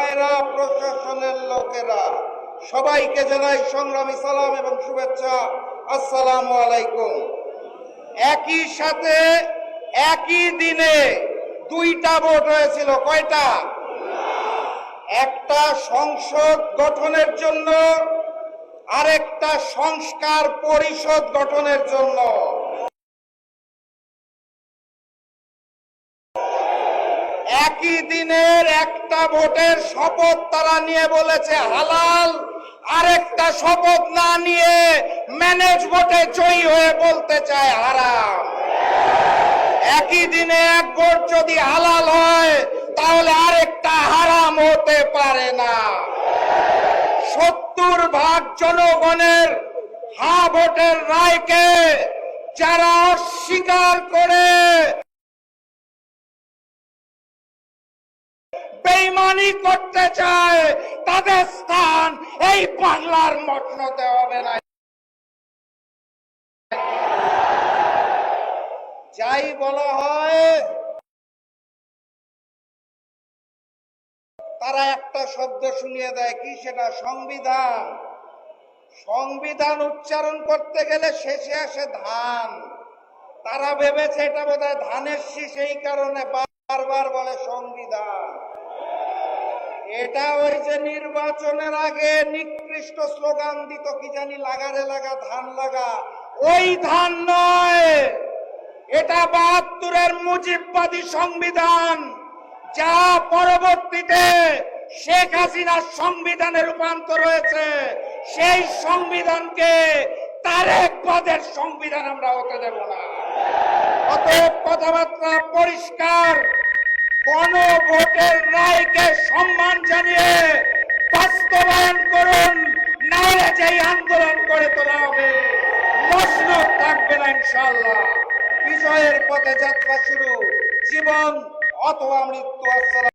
ভাইরা, প্রশাসনের লোকেরা, সবাইকে জানাই সংগ্রামী সালাম এবং শুভেচ্ছা। আসসালামু আলাইকুম। একই সাথে একই দিনে দুইটা ভোট হয়েছিল। কয়টা? একটা সংসদ গঠনের জন্য, আরেকটা সংস্কার পরিষদ গঠনের জন্য। একই দিনের একটা ভোটের শপথ তারা নিয়ে বলেছে হালাল, আরেকটা শপথ না নিয়ে ম্যানেজ ভোটে জয়ী হয়ে বলতে চায় হারাম। একই দিনে এক ভোট যদি হালাল হয় তাহলে আরেকটা হারাম হতে পারে না। 70% জনগণের হ্যাঁ ভোটের রায়কে যারা অস্বীকার করে বেঈমানি করতে চায় তাদের স্থান এই বাংলার মসনদে হবে না। যাই বলা হয়, তারা একটা শব্দ শুনিয়ে দেয়, কি সেটা? সংবিধান। সংবিধান উচ্চারণ করতে গেলে শেষে আসে ধান। তারা ভেবেছে এটা বোধহয় ধানের শীষ, এই কারণে বারবার বলে সংবিধান। এটা ওই যে নির্বাচনের আগে নিকৃষ্ট স্লোগান দিত, কি জানি, লাগারে লাগা ধান লাগা, ওই ধান নয়। এটা ৭২-এর মুজিববাদী সংবিধান, যা পরবর্তীতে শেখ হাসিনার সংবিধানে রূপান্তর হয়েছে। সেই সংবিধানকে তারেকবাদের সংবিধান আমরা হতে দেব না। অতএব কথাবার্তা পরিষ্কার, গণভোটের রায়কে সম্মান জানিয়ে বাস্তবায়ন করুন, নাহলে যেই আন্দোলন করে তোলা হবে মসনদ থাকবে না ইনশাআল্লাহ। বিজয়ের পথে যাত্রা শুরু, জীবন অথবা মৃত্যু। আসসালাম।